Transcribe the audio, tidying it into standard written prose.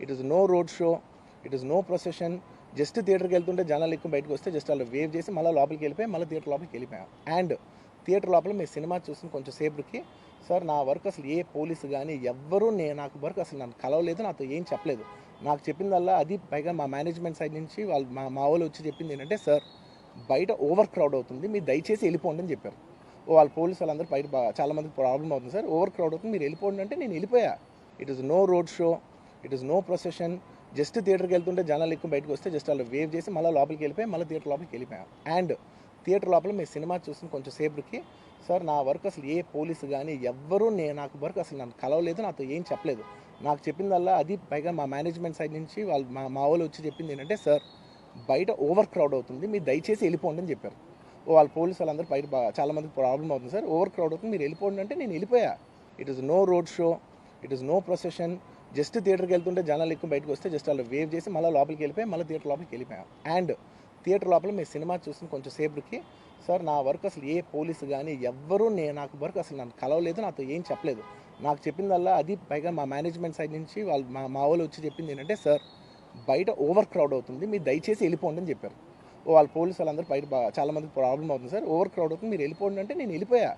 It is no road show, it is no procession. Just థియేటర్కి వెళ్తుంటే జనాలు ఎక్కువ బయటకు వస్తే జస్ట్ అలా వేవ్ చేసి మళ్ళీ లోపలికి వెళ్ళిపోయి మళ్ళీ థియేటర్ లోపలికి వెళ్ళిపోయాం. అండ్ థియేటర్ లోపల మీ సినిమా చూసిన కొంచెం సేపటికి సార్ నా వర్క్ అసలు ఏ పోలీసు కానీ ఎవ్వరూ నాకు వర్క్ అసలు నన్ను కలవలేదు, నాతో ఏం చెప్పలేదు. నాకు చెప్పిందల్లా అది పైగా మా మేనేజ్మెంట్ సైడ్ నుంచి వాళ్ళు మా వాళ్ళు వచ్చి చెప్పింది ఏంటంటే, సార్ బయట ఓవర్ క్రౌడ్ అవుతుంది, మీరు దయచేసి వెళ్ళిపోండి అని చెప్పారు. వాళ్ళ పోలీసు వాళ్ళందరూ బయట చాలా మందికి ప్రాబ్లం అవుతుంది సార్, ఓవర్ క్రౌడ్ అవుతుంది, మీరు వెళ్ళిపోండి అంటే నేను వెళ్ళిపోయా. It is no road show, it is no procession. Just థియేటర్కి వెళ్తుంటే జనాలు ఎక్కువ బయటకు వస్తే జస్ట్ అలా వేవ్ చేసి మళ్ళీ లోపలికి వెళ్ళిపోయి మళ్ళీ థియేటర్ లోపలికి వెళ్ళిపోయాం. అండ్ థియేటర్ లోపల మీ సినిమా చూసిన కొంచెం సేపటికి సార్ నా వర్క్ అసలు ఏ పోలీసు కానీ ఎవ్వరూ నాకు వర్క్ అసలు నన్ను కలవలేదు, నాతో ఏం చెప్పలేదు. నాకు చెప్పిందల్లా అది పైగా మా మేనేజ్మెంట్ సైడ్ నుంచి వాళ్ళు మా వాళ్ళు వచ్చి చెప్పింది ఏంటంటే, సార్ బయట ఓవర్ క్రౌడ్ అవుతుంది, మీరు దయచేసి వెళ్ళిపోండి అని చెప్పారు. వాళ్ళ పోలీసు వాళ్ళందరూ బయట చాలా మందికి ప్రాబ్లం అవుతుంది సార్, ఓవర్ క్రౌడ్ అవుతుంది, మీరు వెళ్ళిపోండి అంటే నేను వెళ్ళిపోయా. It is no road show, it is no procession. Just థియేటర్కి వెళ్తుంటే జనాలు ఎక్కువ బయటకు వస్తే జస్ట్ అలా వేవ్ చేసి మళ్ళీ లోపలికి వెళ్ళిపోయి మళ్ళీ థియేటర్ లోపలికి వెళ్ళిపోయాం. అండ్ థియేటర్ లోపల మీ సినిమా చూసిన కొంచెం సేపటికి సార్ నా వర్క్ అసలు ఏ పోలీసు కానీ ఎవ్వరూ నాకు వర్క్ అసలు నన్ను కలవలేదు, నాతో ఏం చెప్పలేదు. నాకు చెప్పిందల్లా అది పైగా మా మేనేజ్మెంట్ సైడ్ నుంచి వాళ్ళు మా వాళ్ళు వచ్చి చెప్పింది ఏంటంటే, సార్ బయట ఓవర్ క్రౌడ్ అవుతుంది, మీ దయచేసి వెళ్ళిపోండి అని చెప్పారు. వాళ్ళ పోలీసు వాళ్ళందరూ బయట చాలా మందికి ప్రాబ్లం అవుతుంది సార్, ఓవర్ క్రౌడ్ అవుతుంది, మీరు వెళ్ళిపోయా. It is no road show, it is no procession. Just థియేటర్కి వెళ్తుంటే జనాలు ఎక్కువ బయటకు వస్తే జస్ట్ అలా వేవ్ చేసి మళ్ళీ లోపలికి వెళ్ళిపోయి మళ్ళీ థియేటర్ లోపలికి వెళ్ళిపోయాం. అండ్ థియేటర్ లోపల మీ సినిమా చూసిన కొంచెం సేపటికి సార్ నా వర్క్ అసలు ఏ పోలీసు కానీ ఎవ్వరూ నాకు వర్క్ అసలు నన్ను కలవలేదు, నాతో ఏం చెప్పలేదు. నాకు చెప్పిందల్లా అది పైగా మా మేనేజ్మెంట్ సైడ్ నుంచి వాళ్ళు మా వాళ్ళు వచ్చి చెప్పింది ఏంటంటే, సార్ బయట ఓవర్ క్రౌడ్ అవుతుంది, మీరు దయచేసి వెళ్ళిపోండి అని చెప్పారు. వాళ్ళ పోలీసు వాళ్ళందరూ బయట చాలా మందికి ప్రాబ్లం అవుతుంది సార్, ఓవర్ క్రౌడ్ అవుతుంది, మీరు వెళ్ళిపోండి అంటే నేను వెళ్ళిపోయా.